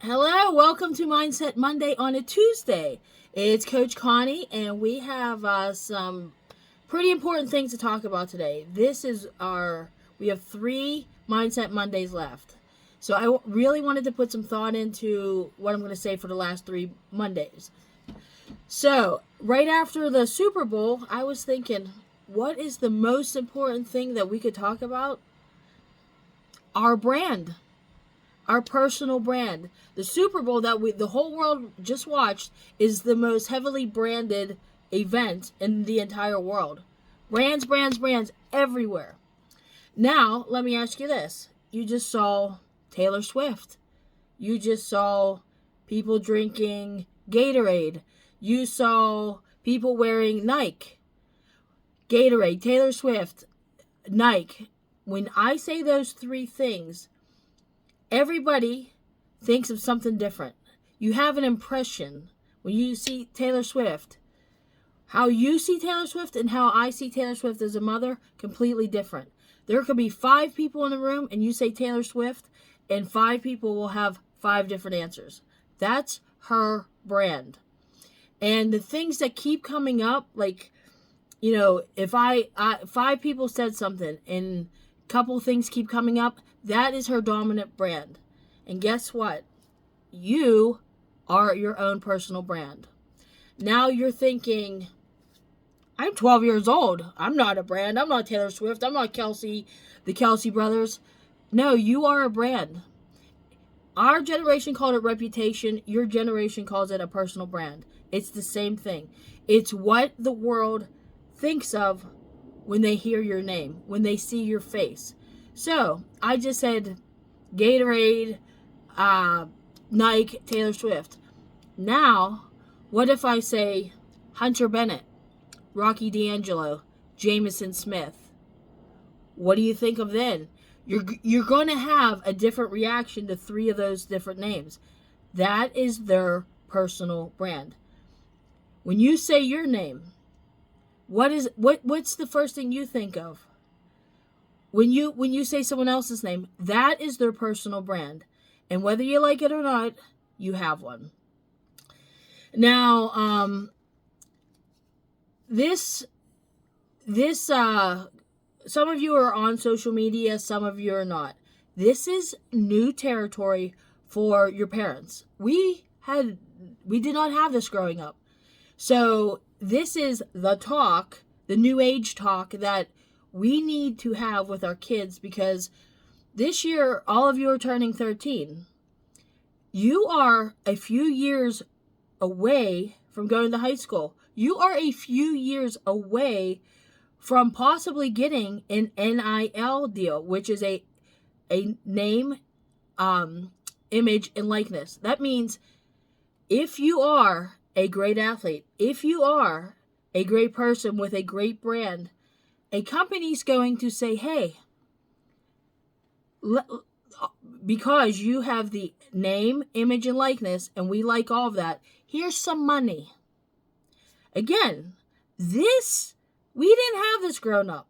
Hello, welcome to Mindset Monday on a Tuesday. It's Coach Connie, and we have some pretty important things to talk about today. We have 3 Mindset Mondays left. So I really wanted to put some thought into what I'm going to say for the last 3 Mondays. So, right after the Super Bowl, I was thinking, what is the most important thing that we could talk about? Our brand. Our personal brand. The Super Bowl that the whole world just watched is the most heavily branded event in the entire world. Brands, brands, brands everywhere. Now, let me ask you this. You just saw Taylor Swift. You just saw people drinking Gatorade. You saw people wearing Nike. Gatorade, Taylor Swift, Nike. When I say those 3 things, everybody thinks of something different. You have an impression when you see Taylor Swift. How you see Taylor Swift and how I see Taylor Swift as a mother, completely different. There could be 5 people in the room and you say Taylor Swift, and 5 people will have 5 different answers. That's her brand. And the things that keep coming up, like, if 5 people said something and a couple things keep coming up, that is her dominant brand. And guess what? You are your own personal brand. Now you're thinking, I'm 12 years old. I'm not a brand. I'm not Taylor Swift. I'm not the Kelsey brothers. No, you are a brand. Our generation called it reputation. Your generation calls it a personal brand. It's the same thing. It's what the world thinks of when they hear your name, when they see your face. So, I just said Gatorade, Nike, Taylor Swift. Now, what if I say Hunter Bennett, Rocky D'Angelo, Jameson Smith? What do you think of then? You're going to have a different reaction to 3 of those different names. That is their personal brand. When you say your name, what's the first thing you think of? When you say someone else's name, that is their personal brand. And whether you like it or not, you have one. Now, some of you are on social media, some of you are not. This is new territory for your parents. We did not have this growing up. So this is the talk, the new age talk that we need to have with our kids, because this year, all of you are turning 13. You are a few years away from going to high school. You are a few years away from possibly getting an NIL deal, which is a name, image, and likeness. That means if you are a great athlete, if you are a great person with a great brand, a company's going to say, hey, because you have the name, image, and likeness, and we like all of that, here's some money. Again, we didn't have this growing up.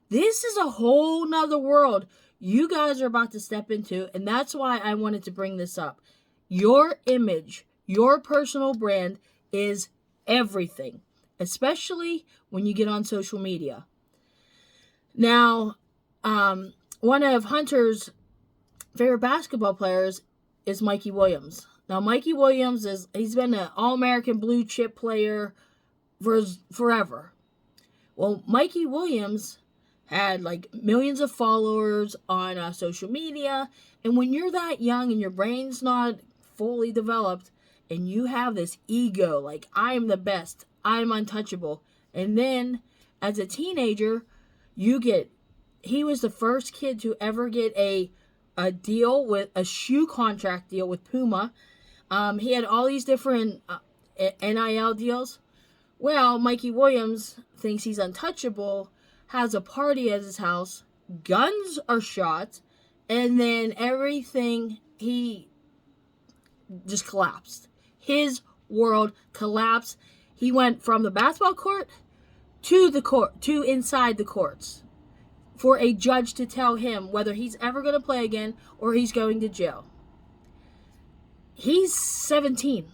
This is a whole nother world you guys are about to step into, and that's why I wanted to bring this up. Your image, your personal brand is everything, especially when you get on social media. Now, one of Hunter's favorite basketball players is Mikey Williams. Now, Mikey Williams he's been an All-American blue chip player for forever. Well, Mikey Williams had like millions of followers on social media, and when you're that young and your brain's not fully developed, and you have this ego, like, I am the best, I'm untouchable, and then as a teenager, he was the first kid to ever get a deal with a shoe contract deal with Puma. He had all these different NIL deals. Well, Mikey Williams thinks he's untouchable, has a party at his house, guns are shot, and then everything, he just collapsed. His world collapsed. He went from the basketball court to inside the courts for a judge to tell him whether he's ever going to play again or he's going to jail. He's 17.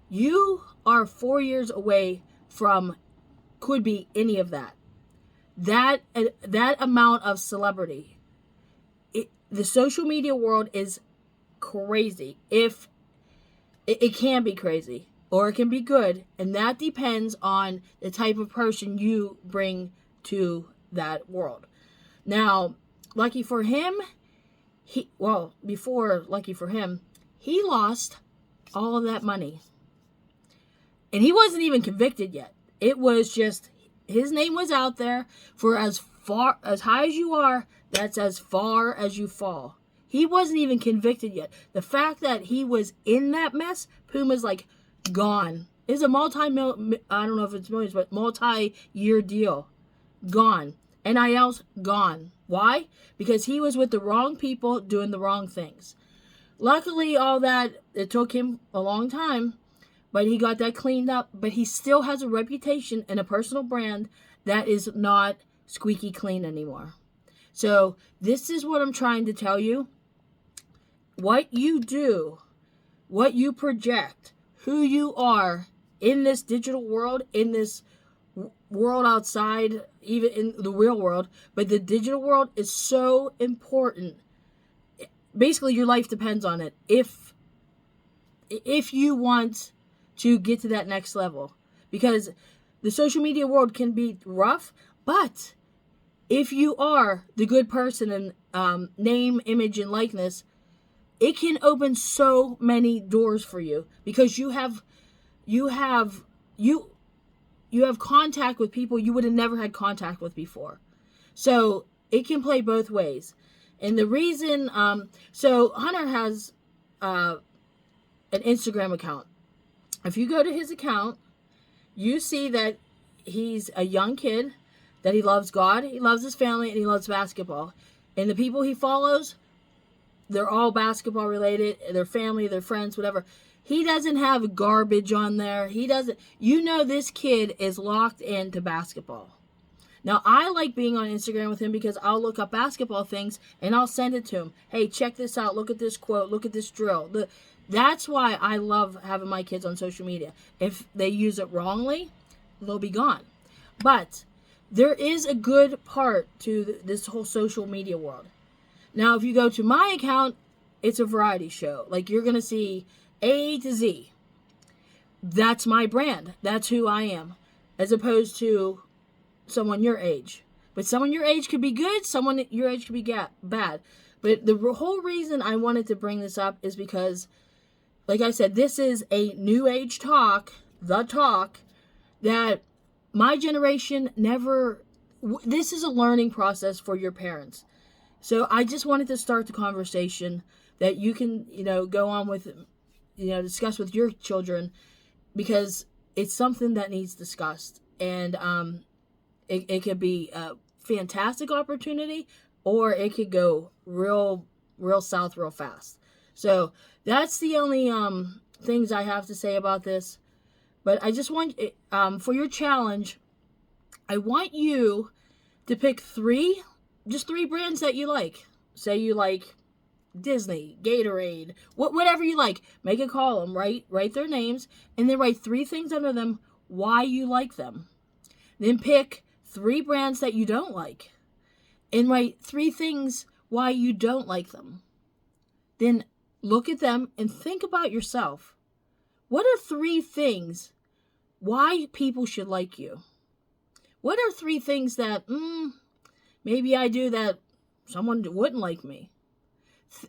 You are 4 years away from could be any of that. That amount of celebrity. The social media world is crazy. If it can be crazy or it can be good, and that depends on the type of person you bring to that world. Now, lucky for him, before lucky for him, he lost all of that money. And he wasn't even convicted yet. It was just, his name was out there for as high as you are, that's as far as you fall. He wasn't even convicted yet. The fact that he was in that mess, Puma's like gone. It's a I don't know if it's millions, but multi-year deal. Gone. NIL's gone. Why? Because he was with the wrong people doing the wrong things. Luckily, all that, it took him a long time, but he got that cleaned up. But he still has a reputation and a personal brand that is not squeaky clean anymore. So this is what I'm trying to tell you. What you do, what you project, who you are in this digital world, in this world outside, even in the real world, but the digital world is so important. Basically, your life depends on it. If you want to get to that next level, because the social media world can be rough, but if you are the good person and name, image, and likeness, it can open so many doors for you, because you have contact with people you would have never had contact with before. So it can play both ways. And the reason, so Hunter has an Instagram account. If you go to his account, you see that he's a young kid, that he loves God, he loves his family, and he loves basketball. And the people he follows, they're all basketball related, their family, their friends, whatever. He doesn't have garbage on there. He doesn't, this kid is locked into basketball. Now, I like being on Instagram with him because I'll look up basketball things and I'll send it to him. Hey, check this out. Look at this quote. Look at this drill. That's why I love having my kids on social media. If they use it wrongly, they'll be gone. But there is a good part to this whole social media world. Now, if you go to my account, it's a variety show. Like, you're going to see A to Z. That's my brand. That's who I am. As opposed to someone your age. But someone your age could be good, someone your age could be bad. But the whole reason I wanted to bring this up is because, like I said, this is a new age talk, that my generation this is a learning process for your parents. So I just wanted to start the conversation that you can, go on with, discuss with your children, because it's something that needs discussed. And it could be a fantastic opportunity, or it could go real south real fast. So that's the only things I have to say about this. But I just want, for your challenge, I want you to pick just three brands that you like. Say you like Disney, Gatorade, whatever you like. Make a column, write their names, and then write 3 things under them why you like them. Then pick 3 brands that you don't like, and write 3 things why you don't like them. Then look at them and think about yourself. What are 3 things why people should like you? What are 3 things that maybe I do that someone wouldn't like me?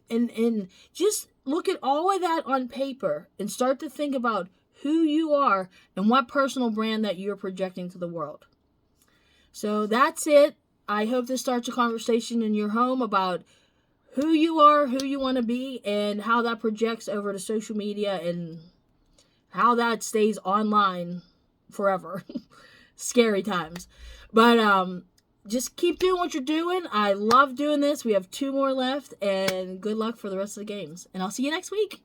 And just look at all of that on paper and start to think about who you are and what personal brand that you're projecting to the world. So that's it. I hope this starts a conversation in your home about who you are, who you want to be, and how that projects over to social media and how that stays online forever. Scary times. But just keep doing what you're doing. I love doing this. We have 2 more left, and good luck for the rest of the games. And I'll see you next week.